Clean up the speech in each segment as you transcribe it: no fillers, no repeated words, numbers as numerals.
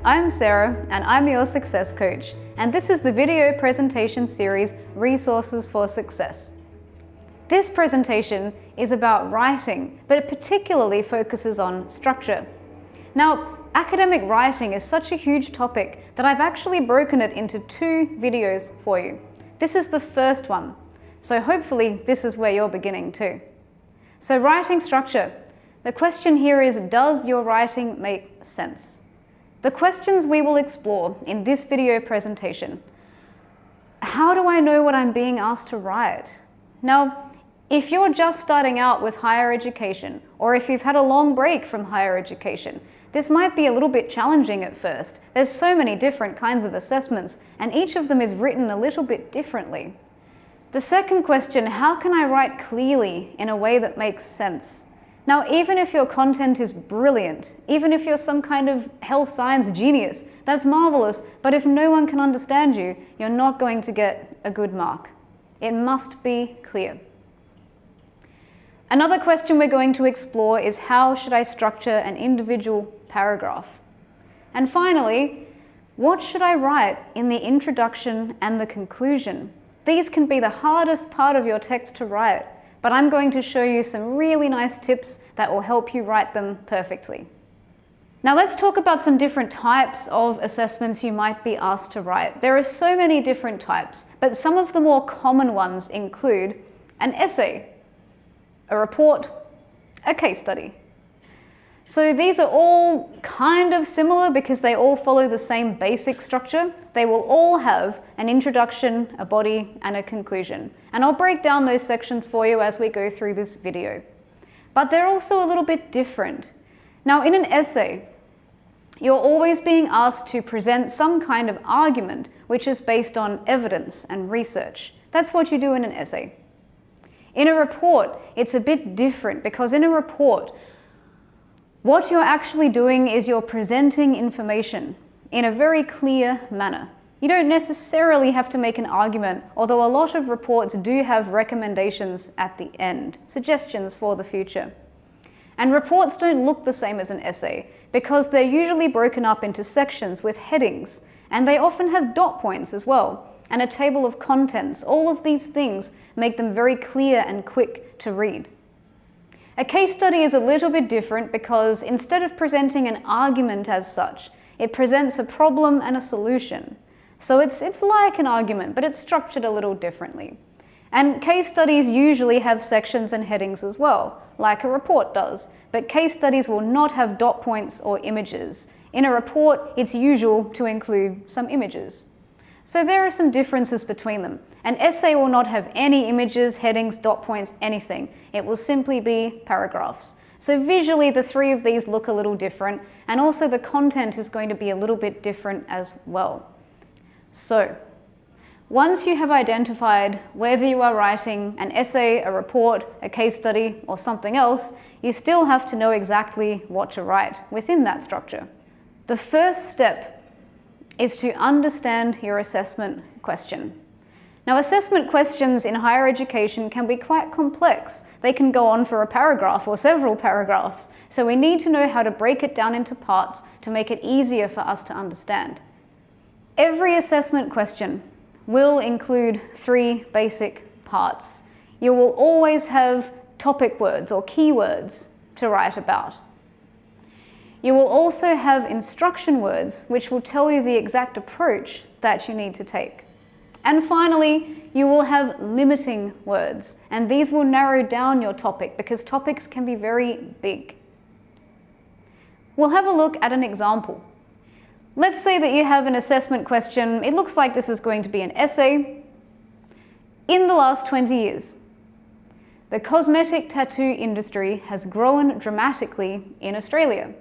I'm Sarah and I'm your success coach, and this is the video presentation series Resources for Success. This presentation is about writing, but it particularly focuses on structure. Now, academic writing is such a huge topic that I've actually broken it into 2 videos for you. This is the first one, so hopefully this is where you're beginning too. So writing structure. The question here is, does your writing make sense? The questions we will explore in this video presentation. How do I know what I'm being asked to write? Now, if you're just starting out with higher education, or if you've had a long break from higher education, this might be a little bit challenging at first. There's so many different kinds of assessments, and each of them is written a little bit differently. The second question, how can I write clearly in a way that makes sense? Now, even if your content is brilliant, even if you're some kind of health science genius, that's marvelous, but if no one can understand you, you're not going to get a good mark. It must be clear. Another question we're going to explore is, how should I structure an individual paragraph? And finally, what should I write in the introduction and the conclusion? These can be the hardest part of your text to write, but I'm going to show you some really nice tips that will help you write them perfectly. Now let's talk about some different types of assessments you might be asked to write. There are so many different types, but some of the more common ones include an essay, a report, a case study. So these are all kind of similar because they all follow the same basic structure. They will all have an introduction, a body, and a conclusion. And I'll break down those sections for you as we go through this video. But they're also a little bit different. Now, in an essay, you're always being asked to present some kind of argument which is based on evidence and research. That's what you do in an essay. In a report, it's a bit different because in a report, what you're actually doing is you're presenting information in a very clear manner. You don't necessarily have to make an argument, although a lot of reports do have recommendations at the end, suggestions for the future. And reports don't look the same as an essay because they're usually broken up into sections with headings, and they often have dot points as well, and a table of contents. All of these things make them very clear and quick to read. A case study is a little bit different because instead of presenting an argument as such, it presents a problem and a solution. So it's like an argument, but it's structured a little differently. And case studies usually have sections and headings as well, like a report does, but case studies will not have dot points or images. In a report, it's usual to include some images. So there are some differences between them. An essay will not have any images, headings, dot points, anything. It will simply be paragraphs. So visually, the 3 of these look a little different, and also the content is going to be a little bit different as well. So, once you have identified whether you are writing an essay, a report, a case study, or something else, you still have to know exactly what to write within that structure. The first step is to understand your assessment question. Now, assessment questions in higher education can be quite complex. They can go on for a paragraph or several paragraphs, so we need to know how to break it down into parts to make it easier for us to understand. Every assessment question will include 3 basic parts. You will always have topic words or keywords to write about. You will also have instruction words, which will tell you the exact approach that you need to take. And finally, you will have limiting words, and these will narrow down your topic because topics can be very big. We'll have a look at an example. Let's say that you have an assessment question. It looks like this is going to be an essay. In the last 20 years, the cosmetic tattoo industry has grown dramatically in Australia.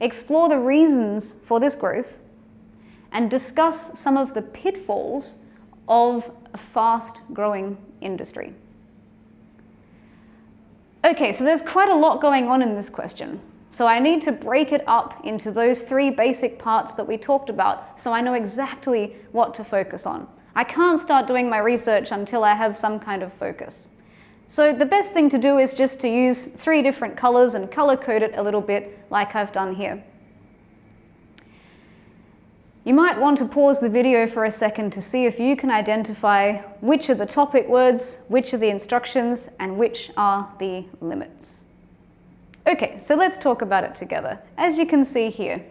Explore the reasons for this growth and discuss some of the pitfalls of a fast-growing industry. Okay, so there's quite a lot going on in this question. So I need to break it up into those 3 basic parts that we talked about so I know exactly what to focus on. I can't start doing my research until I have some kind of focus. So the best thing to do is just to use 3 different colors and color code it a little bit like I've done here. You might want to pause the video for a second to see if you can identify which are the topic words, which are the instructions, and which are the limits. Okay, so let's talk about it together. As you can see here,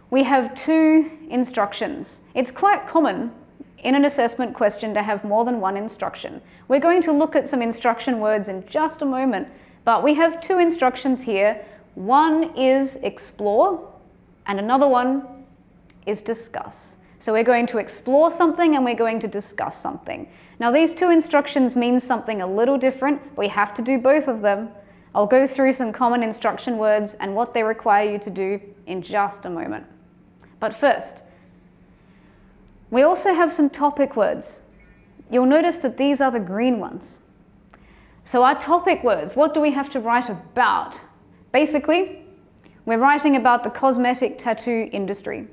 we have 2 instructions. It's quite common in an assessment question to have more than one instruction. We're going to look at some instruction words in just a moment, but we have 2 instructions here. One is explore, and another one is discuss. So we're going to explore something and we're going to discuss something. Now these 2 instructions mean something a little different. We have to do both of them. I'll go through some common instruction words and what they require you to do in just a moment. But first, we also have some topic words. You'll notice that these are the green ones. So our topic words, what do we have to write about? Basically, we're writing about the cosmetic tattoo industry.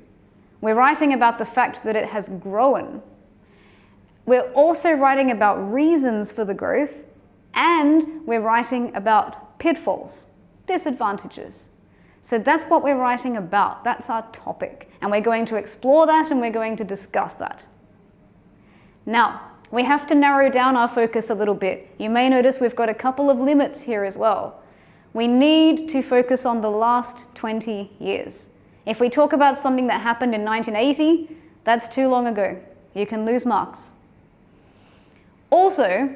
We're writing about the fact that it has grown. We're also writing about reasons for the growth, and we're writing about pitfalls, disadvantages. So that's what we're writing about. That's our topic. And we're going to explore that and we're going to discuss that. Now, we have to narrow down our focus a little bit. You may notice we've got a couple of limits here as well. We need to focus on the last 20 years. If we talk about something that happened in 1980, that's too long ago. You can lose marks. Also,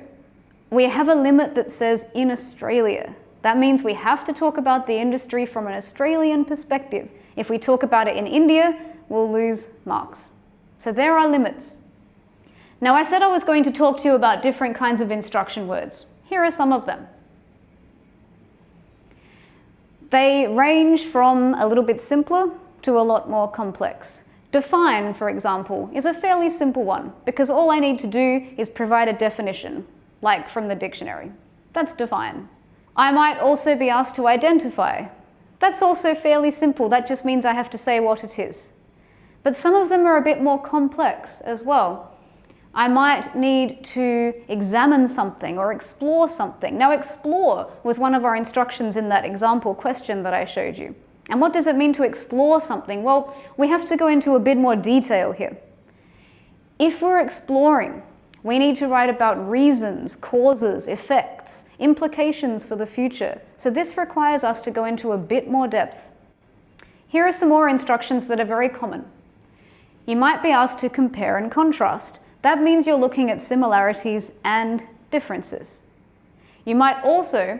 we have a limit that says in Australia. That means we have to talk about the industry from an Australian perspective. If we talk about it in India, we'll lose marks. So there are limits. Now I said I was going to talk to you about different kinds of instruction words. Here are some of them. They range from a little bit simpler to a lot more complex. Define, for example, is a fairly simple one because all I need to do is provide a definition, like from the dictionary. That's define. I might also be asked to identify. That's also fairly simple. That just means I have to say what it is. But some of them are a bit more complex as well. I might need to examine something or explore something. Now, explore was one of our instructions in that example question that I showed you. And what does it mean to explore something? Well, we have to go into a bit more detail here. If we're exploring, we need to write about reasons, causes, effects, implications for the future. So this requires us to go into a bit more depth. Here are some more instructions that are very common. You might be asked to compare and contrast. That means you're looking at similarities and differences. You might also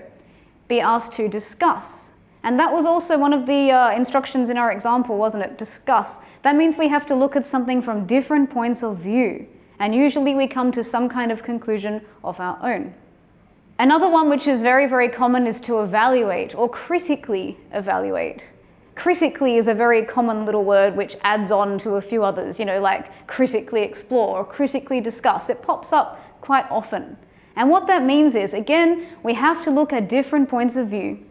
be asked to discuss. And that was also one of the instructions in our example, wasn't it? Discuss. That means we have to look at something from different points of view. And usually we come to some kind of conclusion of our own. Another one which is very, very common is to evaluate or critically evaluate. Critically is a very common little word which adds on to a few others, like critically explore or critically discuss. It pops up quite often. And what that means is, again, we have to look at different points of view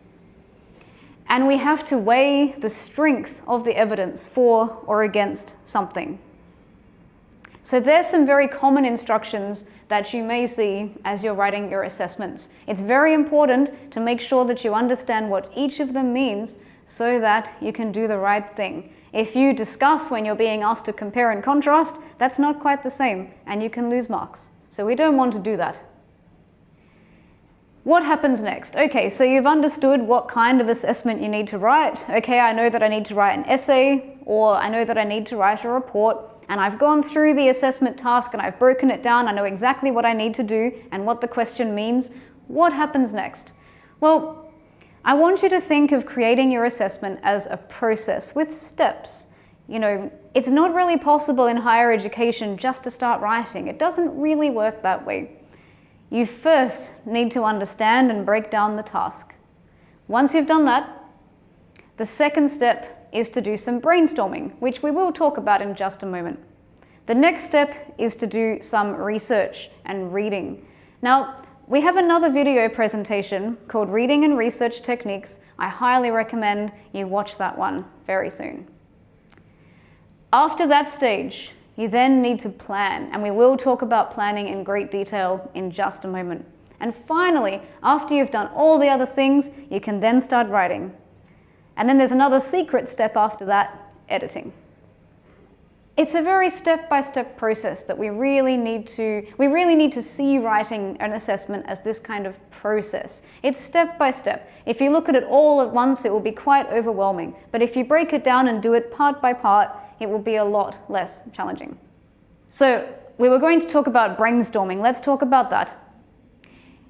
and we have to weigh the strength of the evidence for or against something. So there's some very common instructions that you may see as you're writing your assessments. It's very important to make sure that you understand what each of them means so that you can do the right thing. If you discuss when you're being asked to compare and contrast, that's not quite the same and you can lose marks. So we don't want to do that. What happens next? Okay, so you've understood what kind of assessment you need to write. Okay, I know that I need to write an essay, or I know that I need to write a report, and I've gone through the assessment task and I've broken it down. I know exactly what I need to do and what the question means. What happens next? Well, I want you to think of creating your assessment as a process with steps. It's not really possible in higher education just to start writing. It doesn't really work that way. You first need to understand and break down the task. Once you've done that, the second step is to do some brainstorming, which we will talk about in just a moment. The next step is to do some research and reading. Now, we have another video presentation called Reading and Research Techniques. I highly recommend you watch that one very soon. After that stage, you then need to plan, and we will talk about planning in great detail in just a moment. And finally, after you've done all the other things, you can then start writing. And then there's another secret step after that, editing. It's a very step-by-step process that we really need to see writing an assessment as this kind of process. It's step by step. If you look at it all at once, it will be quite overwhelming. But if you break it down and do it part by part, it will be a lot less challenging. So we were going to talk about brainstorming. Let's talk about that.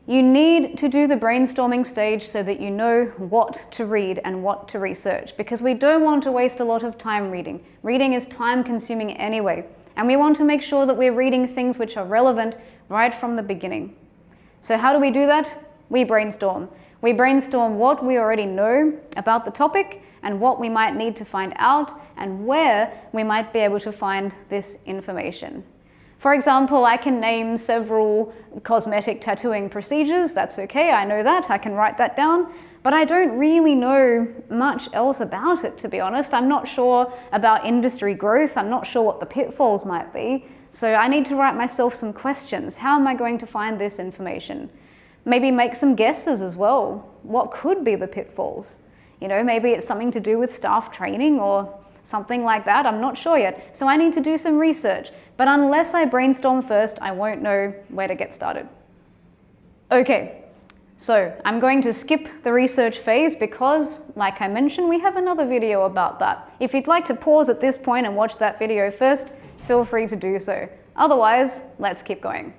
You need to do the brainstorming stage so that you know what to read and what to research, because we don't want to waste a lot of time reading. Reading is time consuming anyway, and we want to make sure that we're reading things which are relevant right from the beginning. So how do we do that? We brainstorm. We brainstorm what we already know about the topic and what we might need to find out and where we might be able to find this information. For example, I can name several cosmetic tattooing procedures. That's okay, I know that, I can write that down. But I don't really know much else about it, to be honest. I'm not sure about industry growth. I'm not sure what the pitfalls might be. So I need to write myself some questions. How am I going to find this information? Maybe make some guesses as well. What could be the pitfalls? You know, maybe it's something to do with staff training or something like that. I'm not sure yet. So I need to do some research. But unless I brainstorm first, I won't know where to get started. Okay, so I'm going to skip the research phase because, like I mentioned, we have another video about that. If you'd like to pause at this point and watch that video first, feel free to do so. Otherwise, let's keep going.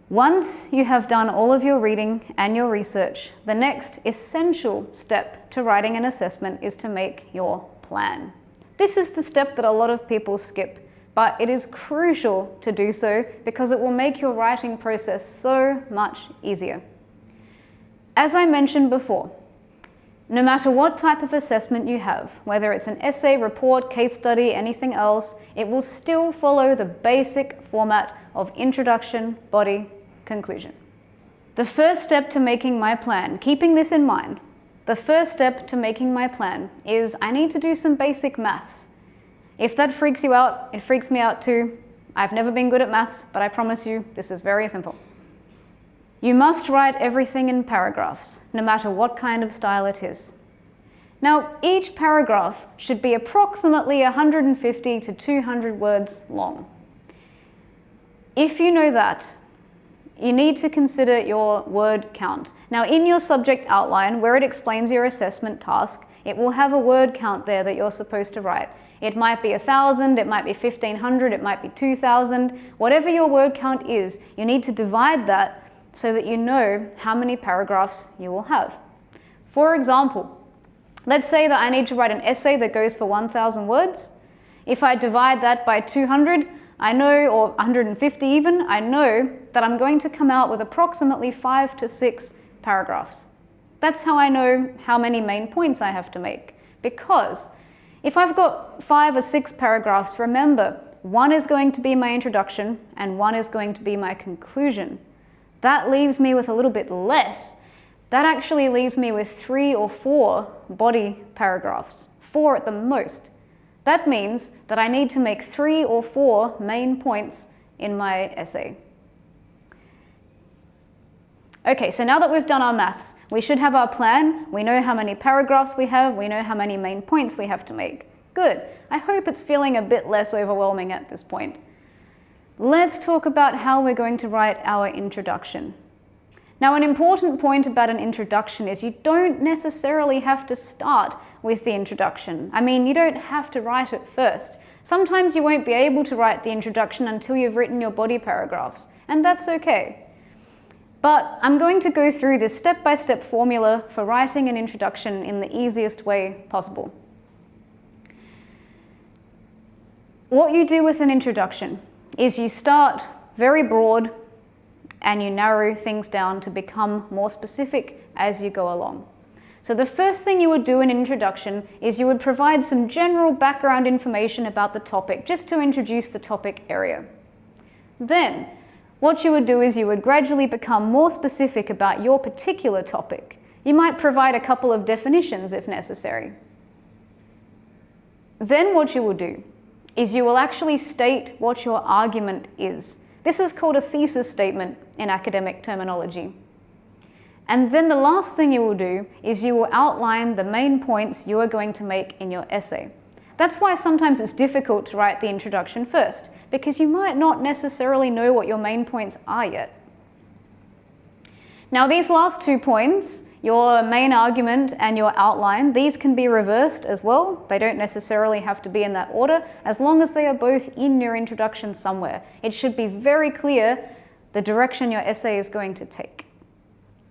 Once you have done all of your reading and your research, the next essential step to writing an assessment is to make your plan. This is the step that a lot of people skip, but it is crucial to do so because it will make your writing process so much easier. As I mentioned before, no matter what type of assessment you have, whether it's an essay, report, case study, anything else, it will still follow the basic format of introduction, body, conclusion. The first step to making my plan, keeping this in mind, the first step to making my plan is I need to do some basic maths. If that freaks you out, it freaks me out too. I've never been good at maths, but I promise you, this is very simple. You must write everything in paragraphs, no matter what kind of style it is. Now, each paragraph should be approximately 150 to 200 words long. If you know that, you need to consider your word count. Now, in your subject outline, where it explains your assessment task, it will have a word count there that you're supposed to write. It might be 1,000, it might be 1,500, it might be 2,000. Whatever your word count is, you need to divide that so that you know how many paragraphs you will have. For example, let's say that I need to write an essay that goes for 1,000 words. If I divide that by 200, I know, or 150 even, I know that I'm going to come out with approximately 5 to 6 paragraphs. That's how I know how many main points I have to make. Because if I've got 5 or 6 paragraphs, remember, one is going to be my introduction and one is going to be my conclusion. That leaves me with a little bit less. That actually leaves me with 3 or 4 body paragraphs, 4 at the most. That means that I need to make 3 or 4 main points in my essay. Okay, so now that we've done our maths, we should have our plan. We know how many paragraphs we have. We know how many main points we have to make. Good. I hope it's feeling a bit less overwhelming at this point. Let's talk about how we're going to write our introduction. Now, an important point about an introduction is you don't necessarily have to start with the introduction. I mean, you don't have to write it first. Sometimes you won't be able to write the introduction until you've written your body paragraphs, and that's okay. But I'm going to go through this step-by-step formula for writing an introduction in the easiest way possible. What you do with an introduction is you start very broad and you narrow things down to become more specific as you go along. So the first thing you would do in an introduction is you would provide some general background information about the topic, just to introduce the topic area. Then, what you would do is you would gradually become more specific about your particular topic. You might provide a couple of definitions if necessary. Then what you will do is you will actually state what your argument is. This is called a thesis statement in academic terminology. And then the last thing you will do is you will outline the main points you are going to make in your essay. That's why sometimes it's difficult to write the introduction first, because you might not necessarily know what your main points are yet. Now these last 2 points, your main argument and your outline, these can be reversed as well. They don't necessarily have to be in that order, as long as they are both in your introduction somewhere. It should be very clear the direction your essay is going to take.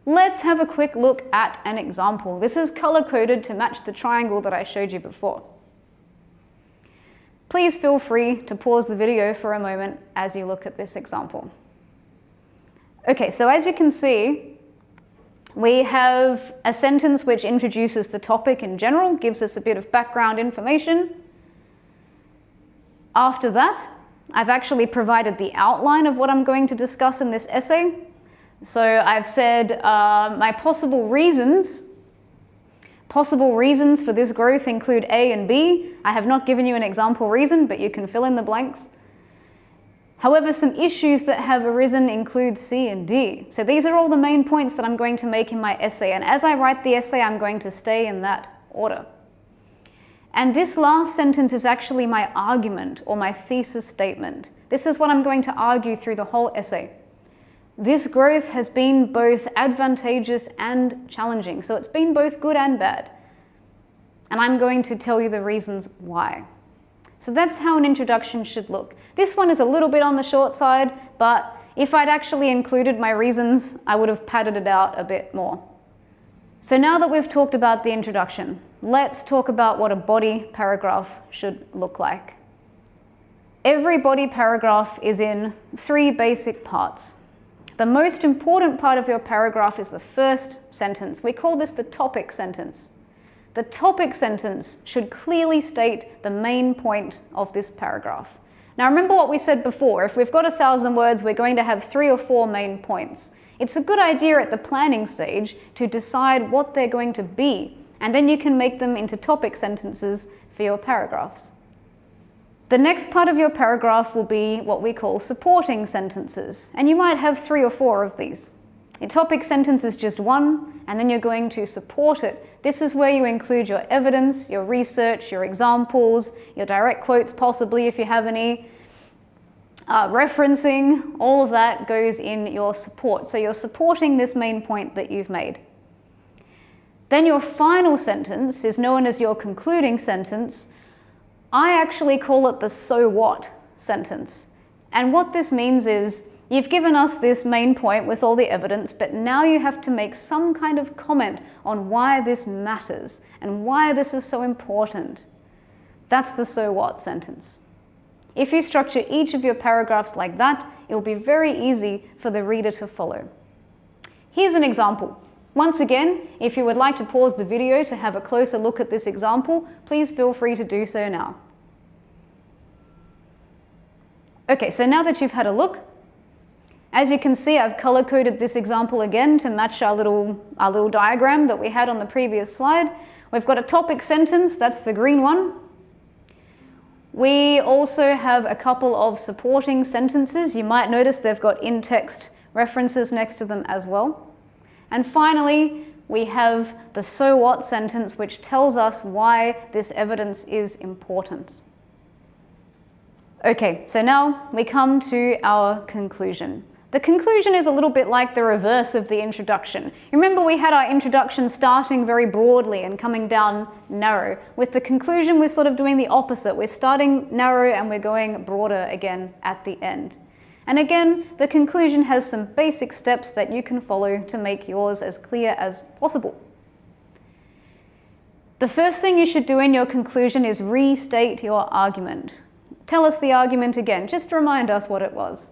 Let's have a quick look at an example. This is color-coded to match the triangle that I showed you before. Please feel free to pause the video for a moment as you look at this example. Okay, so as you can see, we have a sentence which introduces the topic in general, gives us a bit of background information. After that, I've actually provided the outline of what I'm going to discuss in this essay. So I've said my possible reasons for this growth include A and B. I have not given you an example reason, but you can fill in the blanks. However, some issues that have arisen include C and D. So these are all the main points that I'm going to make in my essay, and as I write the essay, I'm going to stay in that order. And this last sentence is actually my argument or my thesis statement. This is what I'm going to argue through the whole essay. This growth has been both advantageous and challenging, so it's been both good and bad. And I'm going to tell you the reasons why. So that's how an introduction should look. This one is a little bit on the short side, but if I'd actually included my reasons, I would have padded it out a bit more. So now that we've talked about the introduction, let's talk about what a body paragraph should look like. Every body paragraph is in 3 basic parts. The most important part of your paragraph is the first sentence. We call this the topic sentence. The topic sentence should clearly state the main point of this paragraph. Now remember what we said before, if we've got 1,000 words, we're going to have 3 or 4 main points. It's a good idea at the planning stage to decide what they're going to be, and then you can make them into topic sentences for your paragraphs. The next part of your paragraph will be what we call supporting sentences, and you might have 3 or 4 of these. A topic sentence is just one, and then you're going to support it. This is where you include your evidence, your research, your examples, your direct quotes possibly if you have any, referencing, all of that goes in your support. So you're supporting this main point that you've made. Then your final sentence is known as your concluding sentence. I actually call it the so what sentence. And what this means is, you've given us this main point with all the evidence, but now you have to make some kind of comment on why this matters and why this is so important. That's the so what sentence. If you structure each of your paragraphs like that, it will be very easy for the reader to follow. Here's an example. Once again, if you would like to pause the video to have a closer look at this example, please feel free to do so now. Okay, so now that you've had a look, as you can see, I've color-coded this example again to match our little diagram that we had on the previous slide. We've got a topic sentence, that's the green one. We also have a couple of supporting sentences. You might notice they've got in-text references next to them as well. And finally, we have the so what sentence, which tells us why this evidence is important. Okay, so now we come to our conclusion. The conclusion is a little bit like the reverse of the introduction. Remember we had our introduction starting very broadly and coming down narrow. With the conclusion, we're sort of doing the opposite. We're starting narrow and we're going broader again at the end. And again, the conclusion has some basic steps that you can follow to make yours as clear as possible. The first thing you should do in your conclusion is restate your argument. Tell us the argument again, just to remind us what it was.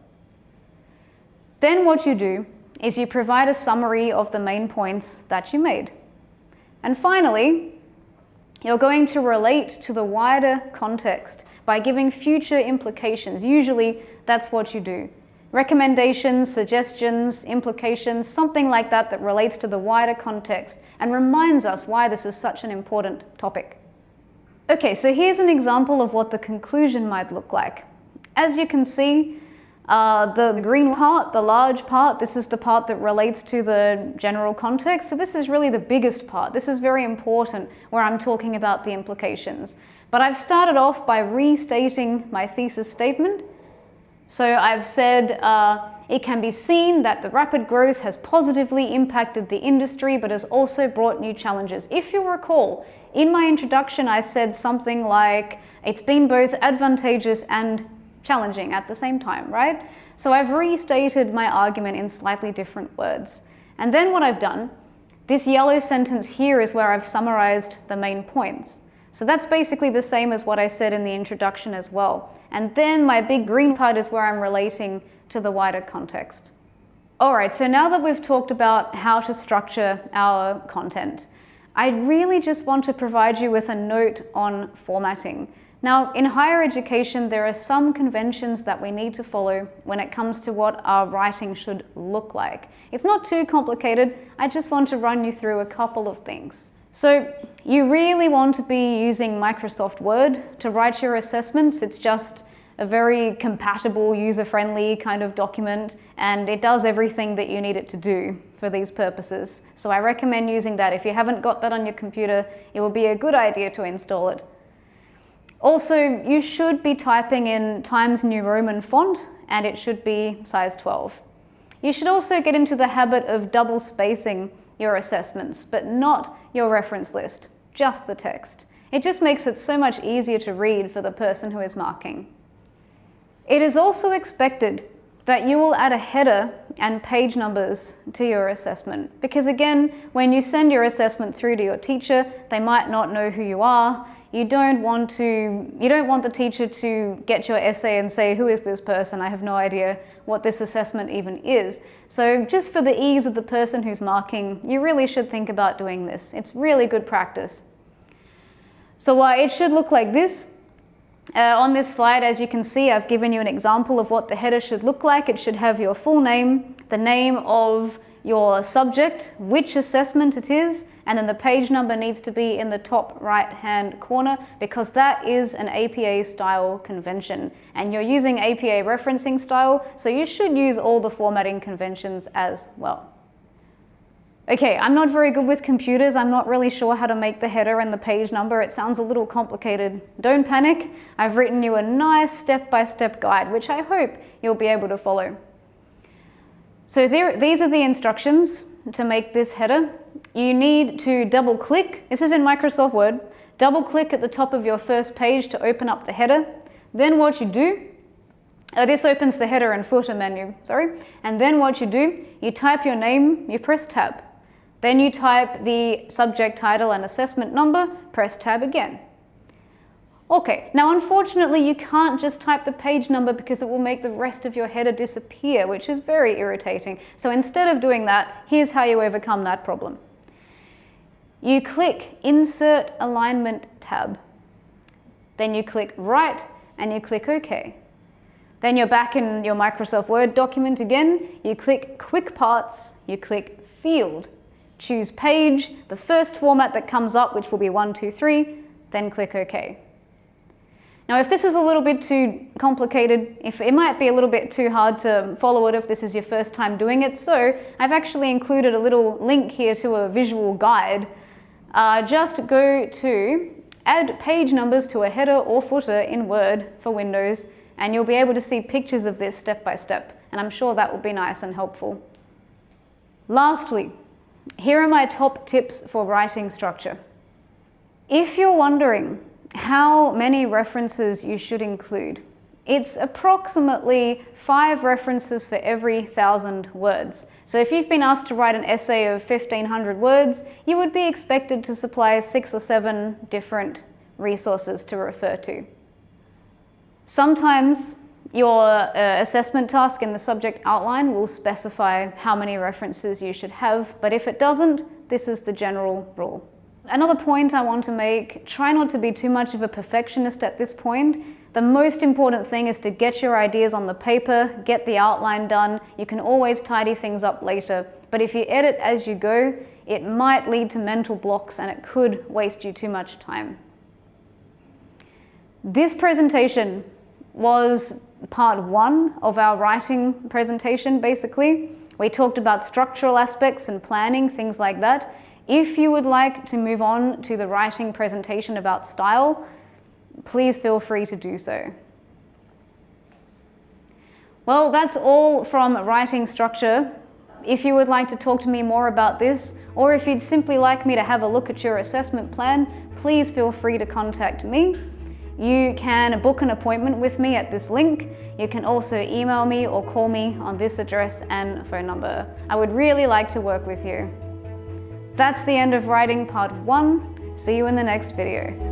Then what you do is you provide a summary of the main points that you made. And finally, you're going to relate to the wider context by giving future implications. Usually that's what you do. Recommendations, suggestions, implications, something like that that relates to the wider context and reminds us why this is such an important topic. Okay, so here's an example of what the conclusion might look like. As you can see, the green part, the large part, this is the part that relates to the general context. So this is really the biggest part. This is very important where I'm talking about the implications. But I've started off by restating my thesis statement. So I've said it can be seen that the rapid growth has positively impacted the industry, but has also brought new challenges. If you recall, in my introduction, I said something like, it's been both advantageous and challenging at the same time, right? So I've restated my argument in slightly different words. And then what I've done, this yellow sentence here is where I've summarized the main points. So that's basically the same as what I said in the introduction as well. And then my big green part is where I'm relating to the wider context. All right, so now that we've talked about how to structure our content, I really just want to provide you with a note on formatting. Now, in higher education, there are some conventions that we need to follow when it comes to what our writing should look like. It's not too complicated. I just want to run you through a couple of things. So you really want to be using Microsoft Word to write your assessments. It's just a very compatible, user-friendly kind of document, and it does everything that you need it to do for these purposes. So I recommend using that. If you haven't got that on your computer, it will be a good idea to install it. Also, you should be typing in Times New Roman font, and it should be size 12. You should also get into the habit of double spacing your assessments, but not your reference list, just the text. It just makes it so much easier to read for the person who is marking. It is also expected that you will add a header and page numbers to your assessment, because again, when you send your assessment through to your teacher, they might not know who you are. You don't want the teacher to get your essay and say, who is this person? I have no idea what this assessment even is. So just for the ease of the person who's marking, you really should think about doing this. It's really good practice. So it should look like this. On this slide, as you can see, I've given you an example of what the header should look like. It should have your full name, the name of your subject, which assessment it is, and then the page number needs to be in the top right-hand corner, because that is an APA style convention. And you're using APA referencing style, so you should use all the formatting conventions as well. Okay, I'm not very good with computers. I'm not really sure how to make the header and the page number. It sounds a little complicated. Don't panic. I've written you a nice step-by-step guide, which I hope you'll be able to follow. So these are the instructions to make this header. You need to double click. This is in Microsoft Word. Double click at the top of your first page to open up the header. Then what you do, this opens the header and footer menu, sorry. And then what you do, you type your name, you press tab. Then you type the subject title and assessment number, press tab again. Okay, now unfortunately you can't just type the page number because it will make the rest of your header disappear, which is very irritating. So instead of doing that, here's how you overcome that problem. You click Insert Alignment tab. Then you click Right and you click OK. Then you're back in your Microsoft Word document again. You click Quick Parts, you click Field. Choose Page, the first format that comes up, which will be 1, 2, 3, then click OK. Now, if this is a little bit too complicated, if it might be a little bit too hard to follow it if this is your first time doing it, so I've actually included a little link here to a visual guide. Just go to Add Page Numbers to a Header or Footer in Word for Windows, and you'll be able to see pictures of this step by step, and I'm sure that will be nice and helpful. Lastly, here are my top tips for writing structure. If you're wondering how many references you should include, it's approximately 5 references for every 1,000 words. So if you've been asked to write an essay of 1,500 words, you would be expected to supply 6 or 7 different resources to refer to. Sometimes your assessment task in the subject outline will specify how many references you should have, but if it doesn't, this is the general rule. Another point I want to make, try not to be too much of a perfectionist at this point. The most important thing is to get your ideas on the paper, get the outline done. You can always tidy things up later, but if you edit as you go, it might lead to mental blocks and it could waste you too much time. This presentation was part 1 of our writing presentation, basically. We talked about structural aspects and planning, things like that. If you would like to move on to the writing presentation about style, please feel free to do so. Well, that's all from writing structure. If you would like to talk to me more about this, or if you'd simply like me to have a look at your assessment plan, please feel free to contact me. You can book an appointment with me at this link. You can also email me or call me on this address and phone number. I would really like to work with you. That's the end of writing part 1. See you in the next video.